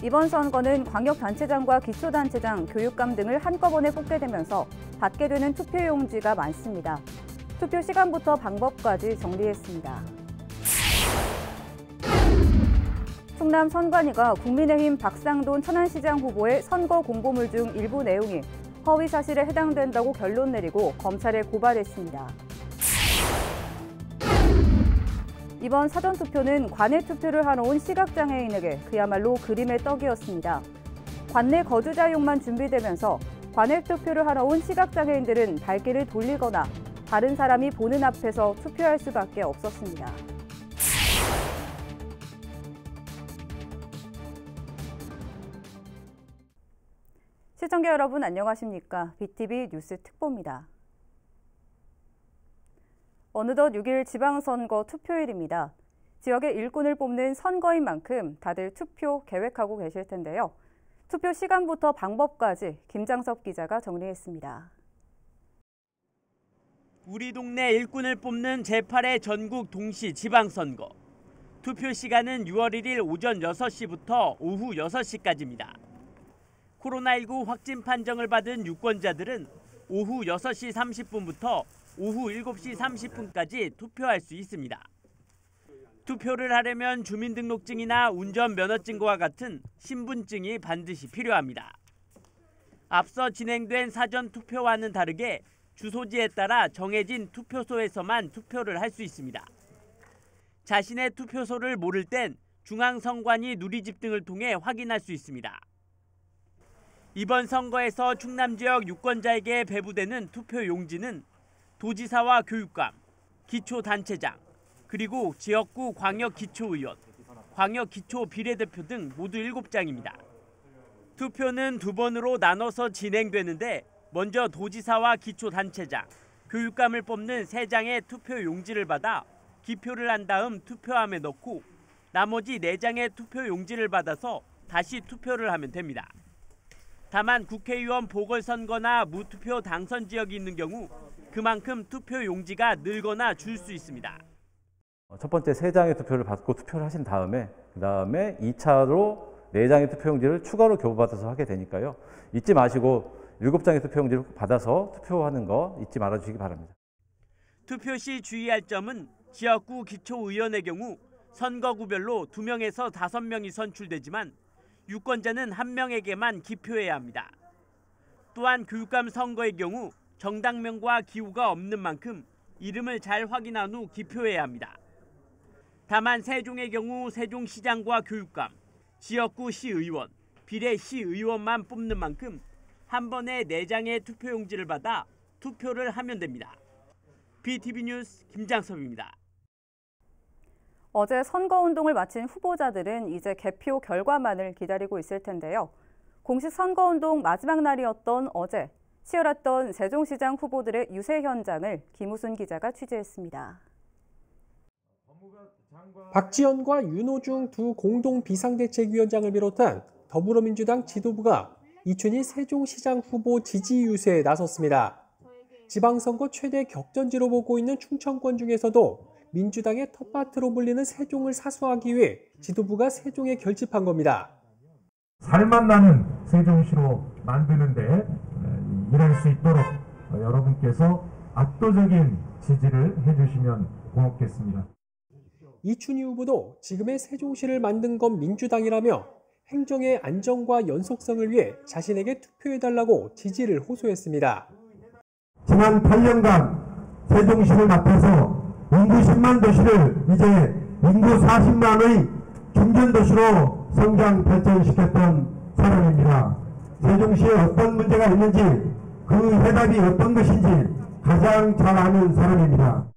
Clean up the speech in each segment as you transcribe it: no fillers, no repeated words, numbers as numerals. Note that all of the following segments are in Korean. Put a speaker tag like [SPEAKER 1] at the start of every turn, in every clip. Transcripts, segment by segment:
[SPEAKER 1] 이번 선거는 광역단체장과 기초단체장, 교육감 등을 한꺼번에 뽑게 되면서 받게 되는 투표용지가 많습니다. 투표 시간부터 방법까지 정리했습니다. 충남 선관위가 국민의힘 박상돈 천안시장 후보의 선거 공보물 중 일부 내용이 허위 사실에 해당된다고 결론 내리고 검찰에 고발했습니다. 이번 사전투표는 관내 투표를 하러 온 시각장애인에게 그야말로 그림의 떡이었습니다. 관내 거주자용만 준비되면서 관내 투표를 하러 온 시각장애인들은 발길을 돌리거나 다른 사람이 보는 앞에서 투표할 수밖에 없었습니다. 시청자 여러분 안녕하십니까? BTV 뉴스 특보입니다. 어느덧 6일 지방선거 투표일입니다. 지역의 일꾼을 뽑는 선거인 만큼 다들 투표 계획하고 계실 텐데요. 투표 시간부터 방법까지 김장섭 기자가 정리했습니다.
[SPEAKER 2] 우리 동네 일꾼을 뽑는 제8회 전국 동시 지방선거. 투표 시간은 6월 1일 오전 6시부터 오후 6시까지입니다. 코로나19 확진 판정을 받은 유권자들은 오후 6시 30분부터 오후 7시 30분까지 투표할 수 있습니다. 투표를 하려면 주민등록증이나 운전면허증과 같은 신분증이 반드시 필요합니다. 앞서 진행된 사전투표와는 다르게 주소지에 따라 정해진 투표소에서만 투표를 할 수 있습니다. 자신의 투표소를 모를 땐 중앙선관위 누리집 등을 통해 확인할 수 있습니다. 이번 선거에서 충남 지역 유권자에게 배부되는 투표 용지는 도지사와 교육감, 기초단체장, 그리고 지역구 광역기초의원, 광역기초비례대표 등 모두 7장입니다. 투표는 2번으로 나눠서 진행되는데 먼저 도지사와 기초단체장, 교육감을 뽑는 3장의 투표 용지를 받아 기표를 한 다음 투표함에 넣고 나머지 4장의 투표 용지를 받아서 다시 투표를 하면 됩니다. 다만 국회의원 보궐선거나 무투표 당선 지역이 있는 경우 그만큼 투표 용지가 늘거나 줄 수 있습니다.
[SPEAKER 3] 첫 번째 3장의 투표를 받고 투표를 하신 다음에 그다음에 2차로 4장의 투표용지를 추가로 교부받아서 하게 되니까요. 잊지 마시고 7장의 투표용지를 받아서 투표하는 거 잊지 말아주시기 바랍니다.
[SPEAKER 2] 투표 시 주의할 점은 지역구 기초의원의 경우 선거구별로 2명에서 5명이 선출되지만 유권자는 1명에게만 기표해야 합니다. 또한 교육감 선거의 경우 정당명과 기호가 없는 만큼 이름을 잘 확인한 후 기표해야 합니다. 다만 세종의 경우 세종시장과 교육감, 지역구 시의원, 비례시의원만 뽑는 만큼 한 번에 4장의 투표용지를 받아 투표를 하면 됩니다. BTV 뉴스 김장섭입니다.
[SPEAKER 1] 어제 선거운동을 마친 후보자들은 이제 개표 결과만을 기다리고 있을 텐데요. 공식 선거운동 마지막 날이었던 어제 치열했던 세종시장 후보들의 유세 현장을 김우순 기자가 취재했습니다.
[SPEAKER 4] 박지원과 윤호중 두 공동 비상대책위원장을 비롯한 더불어민주당 지도부가 이춘희 세종시장 후보 지지 유세에 나섰습니다. 지방선거 최대 격전지로 보고 있는 충청권 중에서도 민주당의 텃밭으로 불리는 세종을 사수하기 위해 지도부가 세종에 결집한 겁니다.
[SPEAKER 5] 살맛 나는 세종시로 만드는데 일할 수 있도록 여러분께서 압도적인 지지를 해주시면 고맙겠습니다.
[SPEAKER 4] 이춘희 후보도 지금의 세종시를 만든 건 민주당이라며 행정의 안정과 연속성을 위해 자신에게 투표해달라고 지지를 호소했습니다.
[SPEAKER 5] 지난 8년간 세종시를 맡아서 인구 10만 도시를 이제 인구 40만의 중견도시로 성장 발전시켰던 사람입니다. 세종시에 어떤 문제가 있는지 그 해답이 어떤 것인지 가장 잘 아는 사람입니다.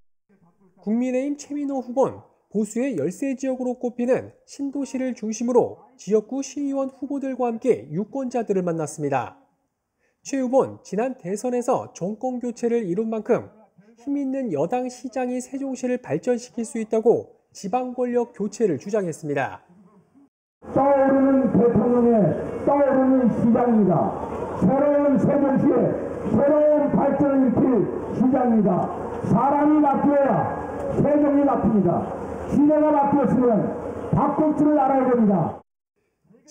[SPEAKER 4] 국민의힘 최민호 후보는 보수의 열세 지역으로 꼽히는 신도시를 중심으로 지역구 시의원 후보들과 함께 유권자들을 만났습니다. 최 후보는 지난 대선에서 정권 교체를 이룬 만큼 힘있는 여당 시장이 세종시를 발전시킬 수 있다고 지방 권력 교체를 주장했습니다.
[SPEAKER 6] 떠오르는 대통령의 떠오르는 시장입니다. 새로운 세종시에 새로운 발전을 일으킬 시장입니다. 사람이 바뀌어야 세종이 바뀝니다. 시대가 바뀌었으면 바꿀 줄을 알아야 됩니다.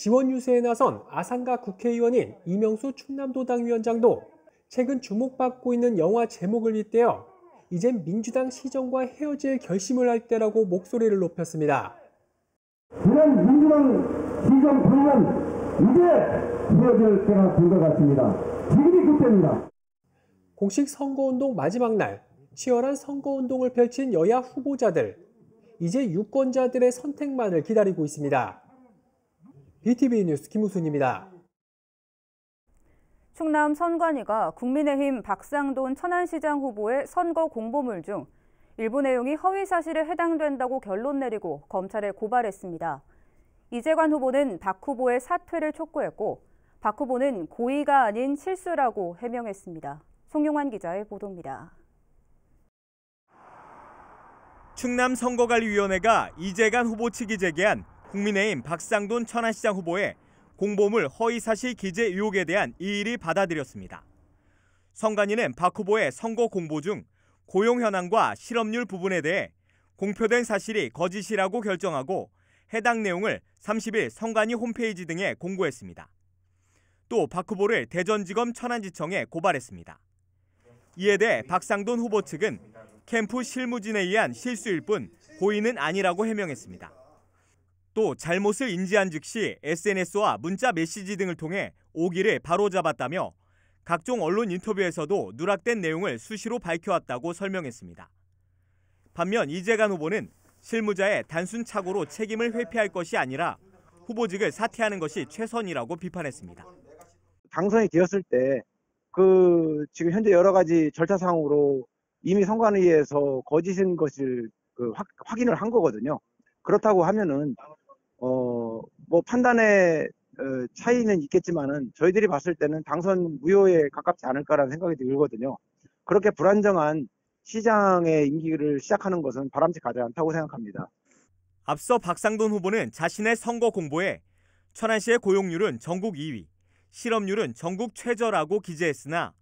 [SPEAKER 4] 지원 유세에 나선 아산가 국회의원인 이명수 충남도당 위원장도 최근 주목받고 있는 영화 제목을 빗대어 이젠 민주당 시정과 헤어질 결심을 할 때라고 목소리를 높였습니다.
[SPEAKER 6] 이런 민주당 시정 불면 이제 헤어질 때가 된 것 같습니다. 지금이 그때입니다.
[SPEAKER 4] 공식 선거운동 마지막 날 치열한 선거운동을 펼친 여야 후보자들. 이제 유권자들의 선택만을 기다리고 있습니다. BTV 뉴스 김우순입니다.
[SPEAKER 1] 충남 선관위가 국민의힘 박상돈 천안시장 후보의 선거 공보물 중 일부 내용이 허위 사실에 해당된다고 결론 내리고 검찰에 고발했습니다. 이재관 후보는 박 후보의 사퇴를 촉구했고 박 후보는 고의가 아닌 실수라고 해명했습니다. 송용환 기자의 보도입니다.
[SPEAKER 7] 충남 선거관리위원회가 이재관 후보 측이 제기한 국민의힘 박상돈 천안시장 후보의 공보물 허위사실 기재 의혹에 대한 이의를 받아들였습니다. 선관위는 박 후보의 선거 공보 중 고용 현황과 실업률 부분에 대해 공표된 사실이 거짓이라고 결정하고 해당 내용을 30일 선관위 홈페이지 등에 공고했습니다. 또 박 후보를 대전지검 천안지청에 고발했습니다. 이에 대해 박상돈 후보 측은 캠프 실무진에 의한 실수일 뿐 고의는 아니라고 해명했습니다. 또 잘못을 인지한 즉시 SNS와 문자 메시지 등을 통해 오기를 바로잡았다며 각종 언론 인터뷰에서도 누락된 내용을 수시로 밝혀왔다고 설명했습니다. 반면 이재관 후보는 실무자의 단순 착오로 책임을 회피할 것이 아니라 후보직을 사퇴하는 것이 최선이라고 비판했습니다.
[SPEAKER 8] 당선이 되었을 때 지금 현재 여러 가지 절차상으로 이미 선관위에서 거짓인 것을 확인을 한 거거든요. 그렇다고 하면은 뭐 판단의 차이는 있겠지만은 저희들이 봤을 때는 당선 무효에 가깝지 않을까라는 생각이 들거든요. 그렇게 불안정한 시장의 임기를 시작하는 것은 바람직하지 않다고 생각합니다.
[SPEAKER 7] 앞서 박상돈 후보는 자신의 선거 공보에 천안시의 고용률은 전국 2위, 실업률은 전국 최저라고 기재했으나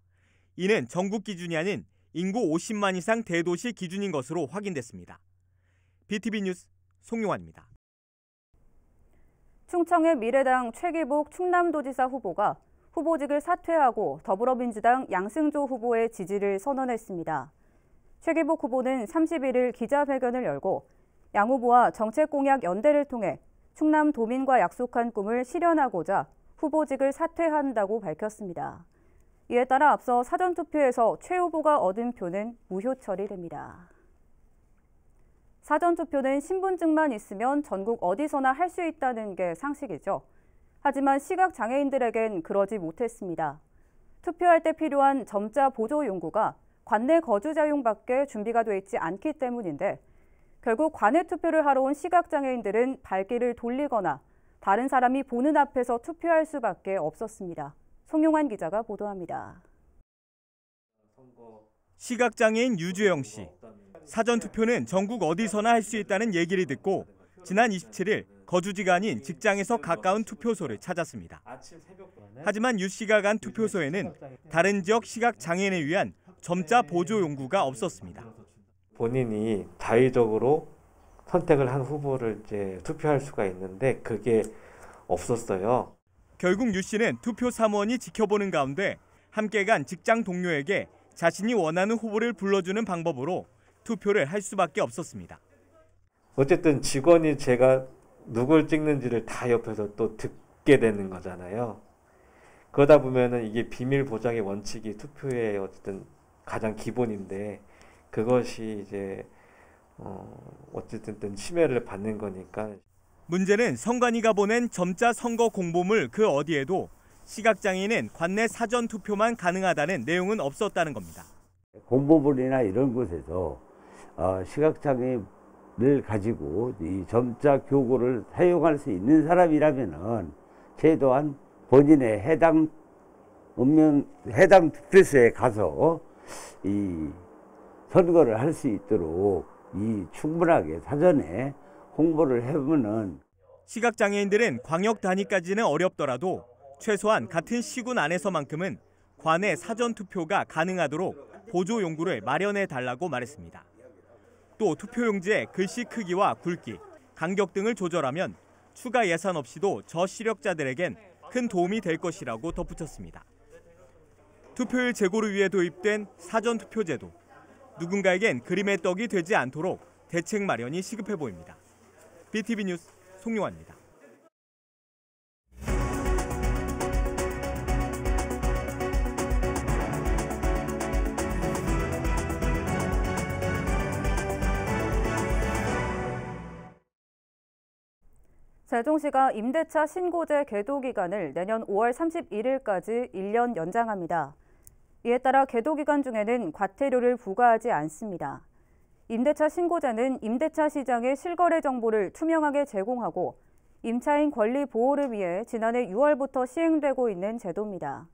[SPEAKER 7] 이는 전국 기준이 아닌 인구 50만 이상 대도시 기준인 것으로 확인됐습니다. BTV 뉴스 송용환입니다.
[SPEAKER 1] 충청의 미래당 최기복 충남도지사 후보가 후보직을 사퇴하고 더불어민주당 양승조 후보의 지지를 선언했습니다. 최기복 후보는 31일 기자회견을 열고 양 후보와 정책공약 연대를 통해 충남 도민과 약속한 꿈을 실현하고자 후보직을 사퇴한다고 밝혔습니다. 이에 따라 앞서 사전투표에서 최 후보가 얻은 표는 무효 처리됩니다. 사전투표는 신분증만 있으면 전국 어디서나 할 수 있다는 게 상식이죠. 하지만 시각장애인들에겐 그러지 못했습니다. 투표할 때 필요한 점자 보조 용구가 관내 거주자용밖에 준비가 돼 있지 않기 때문인데 결국 관내 투표를 하러 온 시각장애인들은 발길을 돌리거나 다른 사람이 보는 앞에서 투표할 수밖에 없었습니다. 송용환 기자가 보도합니다.
[SPEAKER 7] 시각장애인 유주영 씨. 사전투표는 전국 어디서나 할 수 있다는 얘기를 듣고 지난 27일 거주지가 아닌 직장에서 가까운 투표소를 찾았습니다. 하지만 유 씨가 간 투표소에는 다른 지역 시각장애인을 위한 점자 보조 용구가 없었습니다.
[SPEAKER 9] 본인이 자의적으로 선택을 한 후보를 이제 투표할 수가 있는데 그게 없었어요.
[SPEAKER 7] 결국 유 씨는 투표 사무원이 지켜보는 가운데 함께 간 직장 동료에게 자신이 원하는 후보를 불러주는 방법으로 투표를 할 수밖에 없었습니다.
[SPEAKER 9] 어쨌든 직원이 제가 누굴 찍는지를 다 옆에서 또 듣게 되는 거잖아요. 그러다 보면은 이게 비밀 보장의 원칙이 투표의 어쨌든 가장 기본인데 그것이 이제 어쨌든 침해를 받는 거니까.
[SPEAKER 7] 문제는 선관위가 보낸 점자 선거 공보물 그 어디에도 시각장애인은 관내 사전투표만 가능하다는 내용은 없었다는 겁니다.
[SPEAKER 10] 공보물이나 이런 곳에서 시각장애를 가지고 이 점자 교구를 사용할 수 있는 사람이라면은 최소한 본인의 해당 투표소에 가서 이 선거를 할 수 있도록 충분하게 사전에 홍보를 해보면은
[SPEAKER 7] 시각장애인들은 광역 단위까지는 어렵더라도 최소한 같은 시군 안에서만큼은 관내 사전투표가 가능하도록 보조 용구를 마련해 달라고 말했습니다. 또 투표용지의 글씨 크기와 굵기, 간격 등을 조절하면 추가 예산 없이도 저시력자들에겐 큰 도움이 될 것이라고 덧붙였습니다. 투표율 제고를 위해 도입된 사전투표제도. 누군가에겐 그림의 떡이 되지 않도록 대책 마련이 시급해 보입니다. BTV 뉴스 송용환입니다.
[SPEAKER 1] 세종시가 임대차 신고제 계도 기간을 내년 5월 31일까지 1년 연장합니다. 이에 따라 계도 기간 중에는 과태료를 부과하지 않습니다. 임대차 신고제는 임대차 시장의 실거래 정보를 투명하게 제공하고 임차인 권리 보호를 위해 지난해 6월부터 시행되고 있는 제도입니다.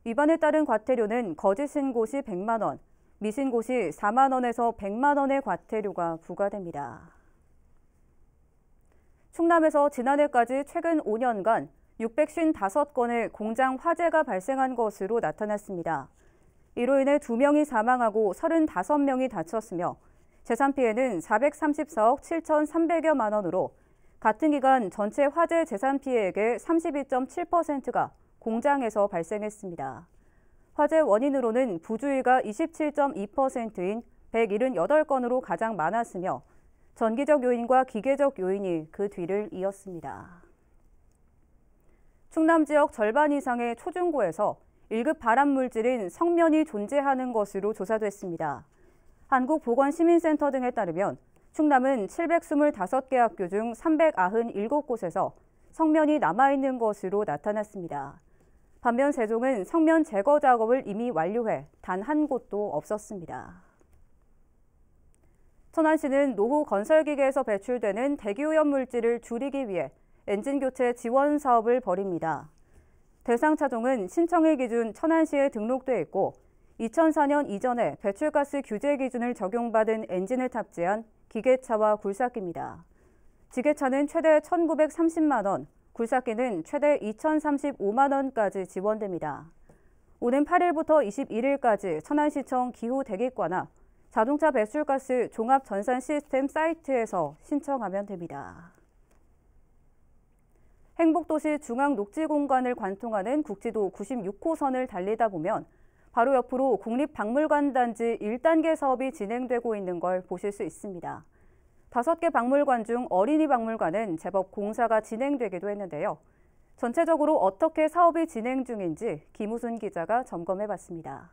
[SPEAKER 1] 위반에 따른 과태료는 거짓 신고 시 100만 원, 미신고 시 4만 원에서 100만 원의 과태료가 부과됩니다. 충남에서 지난해까지 최근 5년간 655건의 공장 화재가 발생한 것으로 나타났습니다. 이로 인해 2명이 사망하고 35명이 다쳤으며 재산 피해는 434억 7,300여만 원으로 같은 기간 전체 화재 재산 피해액의 32.7%가 공장에서 발생했습니다. 화재 원인으로는 부주의가 27.2%인 178건으로 가장 많았으며 전기적 요인과 기계적 요인이 그 뒤를 이었습니다. 충남 지역 절반 이상의 초중고에서 1급 발암물질인 성면이 존재하는 것으로 조사됐습니다. 한국보건시민센터 등에 따르면 충남은 725개 학교 중 397곳에서 성면이 남아있는 것으로 나타났습니다. 반면 세종은 성면 제거 작업을 이미 완료해 단 한 곳도 없었습니다. 천안시는 노후 건설기계에서 배출되는 대기오염 물질을 줄이기 위해 엔진 교체 지원 사업을 벌입니다. 대상 차종은 신청일 기준 천안시에 등록돼 있고 2004년 이전에 배출가스 규제 기준을 적용받은 엔진을 탑재한 기계차와 굴삭기입니다. 지게차는 최대 1,930만 원, 굴삭기는 최대 2,035만 원까지 지원됩니다. 오는 8일부터 21일까지 천안시청 기후대기과나 자동차 배출가스 종합전산 시스템 사이트에서 신청하면 됩니다. 행복도시 중앙녹지공간을 관통하는 국지도 96호선을 달리다 보면 바로 옆으로 국립박물관 단지 1단계 사업이 진행되고 있는 걸 보실 수 있습니다. 5개 박물관 중 어린이 박물관은 제법 공사가 진행되기도 했는데요. 전체적으로 어떻게 사업이 진행 중인지 김우순 기자가 점검해봤습니다.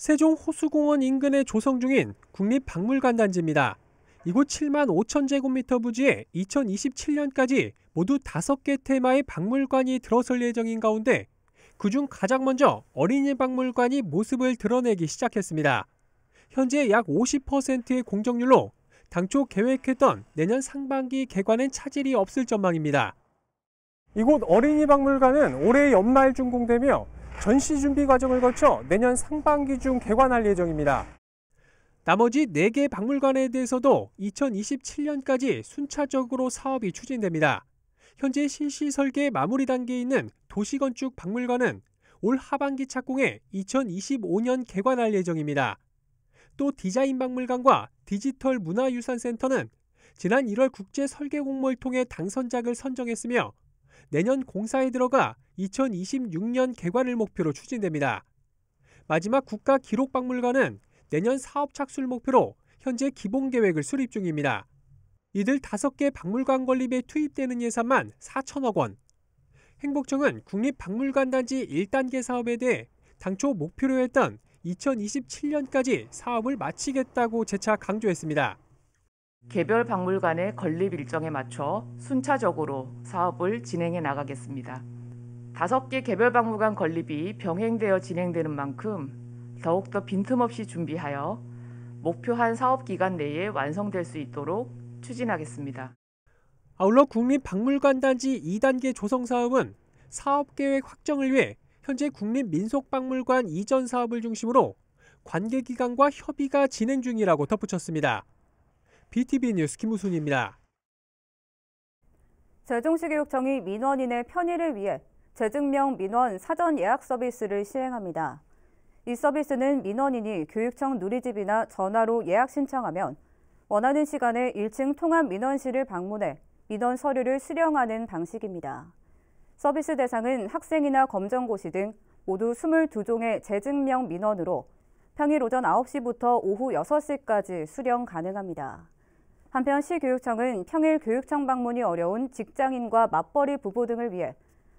[SPEAKER 4] 세종 호수공원 인근에 조성 중인 국립박물관 단지입니다. 이곳 7만 5천 제곱미터 부지에 2027년까지 모두 5개 테마의 박물관이 들어설 예정인 가운데 그중 가장 먼저 어린이 박물관이 모습을 드러내기 시작했습니다. 현재 약 50%의 공정률로 당초 계획했던 내년 상반기 개관엔 차질이 없을 전망입니다. 이곳 어린이 박물관은 올해 연말 준공되며 전시 준비 과정을 거쳐 내년 상반기 중 개관할 예정입니다. 나머지 4개 박물관에 대해서도 2027년까지 순차적으로 사업이 추진됩니다. 현재 실시 설계 마무리 단계에 있는 도시건축 박물관은 올 하반기 착공해 2025년 개관할 예정입니다. 또 디자인 박물관과 디지털 문화유산센터는 지난 1월 국제 설계 공모를 통해 당선작을 선정했으며 내년 공사에 들어가 2026년 개관을 목표로 추진됩니다. 마지막 국가기록박물관은 내년 사업 착수를 목표로 현재 기본계획을 수립 중입니다. 이들 5개 박물관 건립에 투입되는 예산만 4천억 원. 행복청은 국립박물관단지 1단계 사업에 대해 당초 목표로 했던 2027년까지 사업을 마치겠다고 재차 강조했습니다.
[SPEAKER 11] 개별 박물관의 건립 일정에 맞춰 순차적으로 사업을 진행해 나가겠습니다. 5개 개별 박물관 건립이 병행되어 진행되는 만큼 더욱더 빈틈없이 준비하여 목표한 사업 기간 내에 완성될 수 있도록 추진하겠습니다.
[SPEAKER 4] 아울러 국립박물관단지 2단계 조성 사업은 사업계획 확정을 위해 현재 국립민속박물관 이전 사업을 중심으로 관계기관과 협의가 진행 중이라고 덧붙였습니다. BTV 뉴스 김우순입니다.
[SPEAKER 1] 세종시 교육청이 민원인의 편의를 위해 재증명 민원 사전 예약 서비스를 시행합니다. 이 서비스는 민원인이 교육청 누리집이나 전화로 예약 신청하면 원하는 시간에 1층 통합 민원실을 방문해 민원 서류를 수령하는 방식입니다. 서비스 대상은 학생이나 검정고시 등 모두 22종의 재증명 민원으로 평일 오전 9시부터 오후 6시까지 수령 가능합니다. 한편 시교육청은 평일 교육청 방문이 어려운 직장인과 맞벌이 부부 등을 위해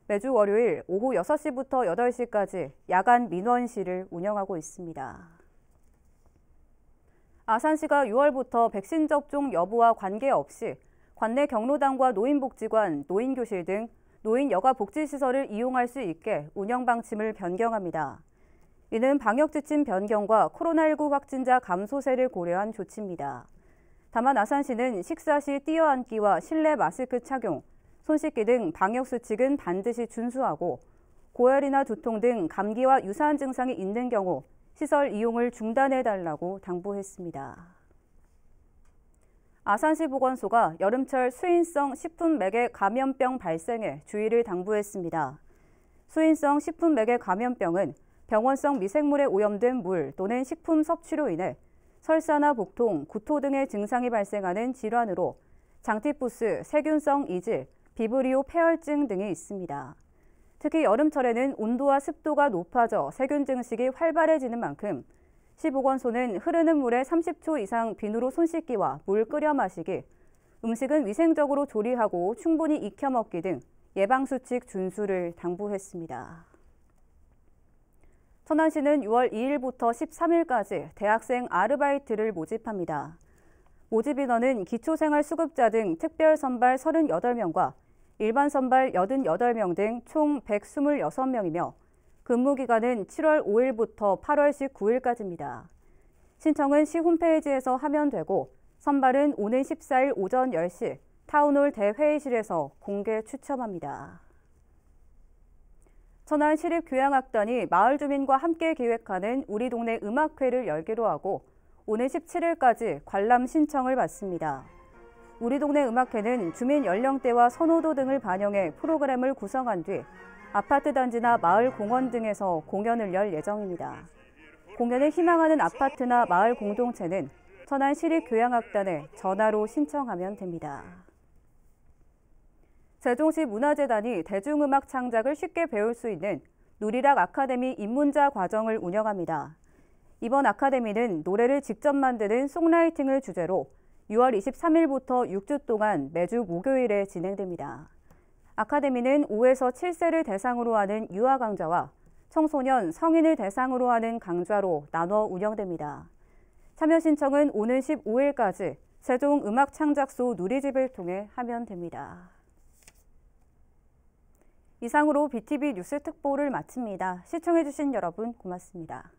[SPEAKER 1] 매주 월요일 오후 6시부터 8시까지 야간 민원실을 운영하고 있습니다. 아산시가 6월부터 백신 접종 여부와 관계없이 관내 경로당과 노인복지관, 노인교실 등 노인 여가복지시설을 이용할 수 있게 운영 방침을 변경합니다. 이는 방역지침 변경과 코로나19 확진자 감소세를 고려한 조치입니다. 다만 아산시는 식사 시 뛰어앉기와 실내 마스크 착용, 손 씻기 등 방역수칙은 반드시 준수하고 고열이나 두통 등 감기와 유사한 증상이 있는 경우 시설 이용을 중단해달라고 당부했습니다. 아산시 보건소가 여름철 수인성 식품 매개 감염병 발생에 주의를 당부했습니다. 수인성 식품 매개 감염병은 병원성 미생물에 오염된 물 또는 식품 섭취로 인해 설사나 복통, 구토 등의 증상이 발생하는 질환으로 장티푸스, 세균성 이질, 비브리오 폐혈증 등이 있습니다. 특히 여름철에는 온도와 습도가 높아져 세균 증식이 활발해지는 만큼 시보건소는 흐르는 물에 30초 이상 비누로 손 씻기와 물 끓여 마시기, 음식은 위생적으로 조리하고 충분히 익혀 먹기 등 예방수칙 준수를 당부했습니다. 천안시는 6월 2일부터 13일까지 대학생 아르바이트를 모집합니다. 모집 인원은 기초생활수급자 등 특별선발 38명과 일반 선발 88명 등 총 126명이며 근무기간은 7월 5일부터 8월 19일까지입니다. 신청은 시 홈페이지에서 하면 되고 선발은 오는 14일 오전 10시 타운홀 대회의실에서 공개 추첨합니다. 천안 시립교향악단이 마을 주민과 함께 기획하는 우리 동네 음악회를 열기로 하고 오는 17일까지 관람 신청을 받습니다. 우리 동네 음악회는 주민 연령대와 선호도 등을 반영해 프로그램을 구성한 뒤 아파트 단지나 마을 공원 등에서 공연을 열 예정입니다. 공연을 희망하는 아파트나 마을 공동체는 천안 시립교향악단에 전화로 신청하면 됩니다. 세종시 문화재단이 대중음악 창작을 쉽게 배울 수 있는 누리락 아카데미 입문자 과정을 운영합니다. 이번 아카데미는 노래를 직접 만드는 송라이팅을 주제로 6월 23일부터 6주 동안 매주 목요일에 진행됩니다. 아카데미는 5에서 7세를 대상으로 하는 유아 강좌와 청소년, 성인을 대상으로 하는 강좌로 나눠 운영됩니다. 참여 신청은 오는 15일까지 세종음악창작소 누리집을 통해 하면 됩니다. 이상으로 BTV 뉴스 특보를 마칩니다. 시청해주신 여러분 고맙습니다.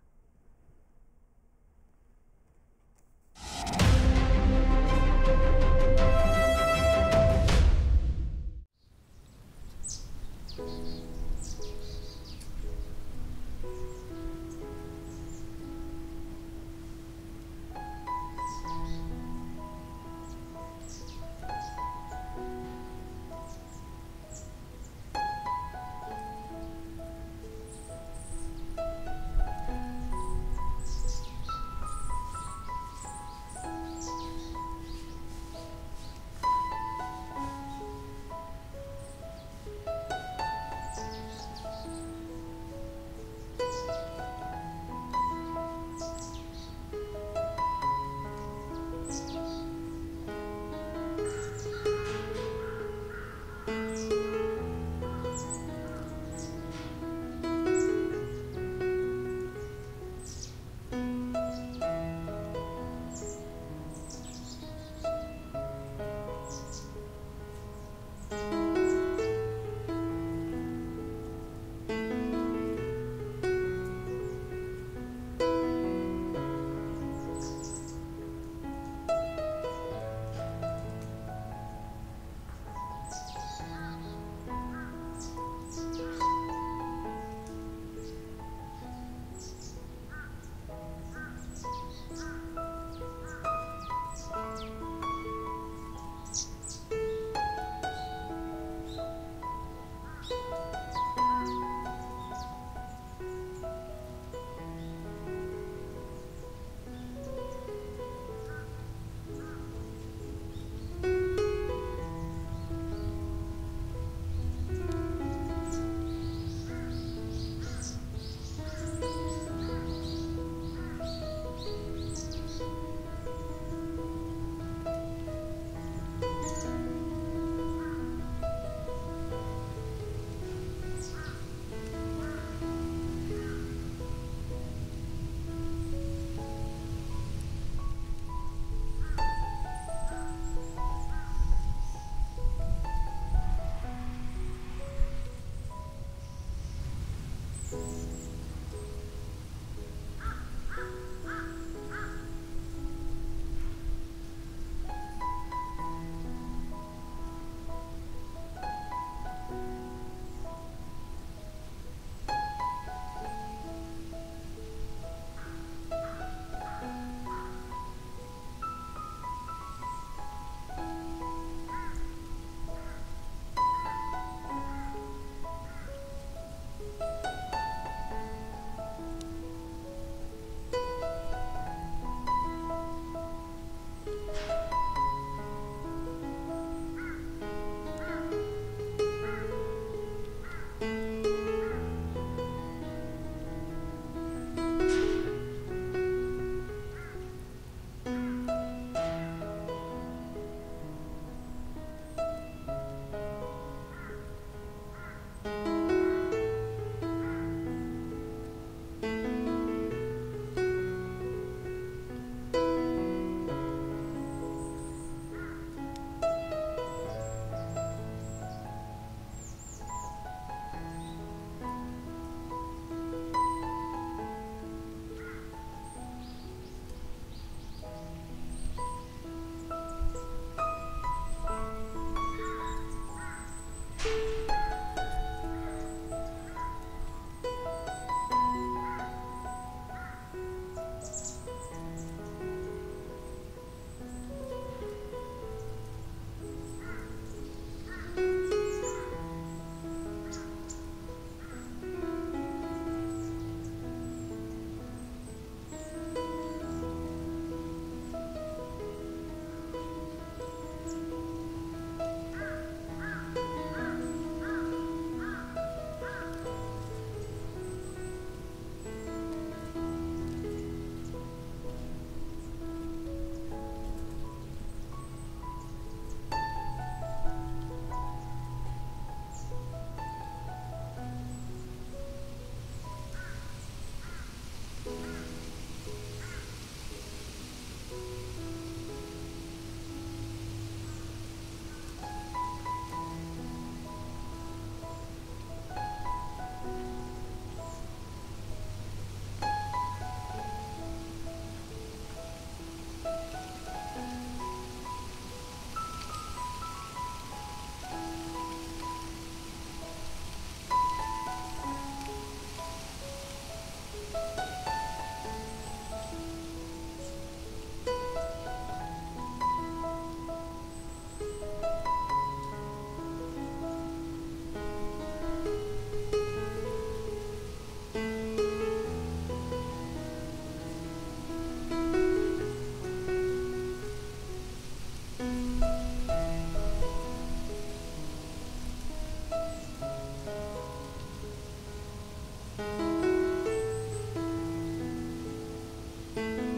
[SPEAKER 1] 있습니다.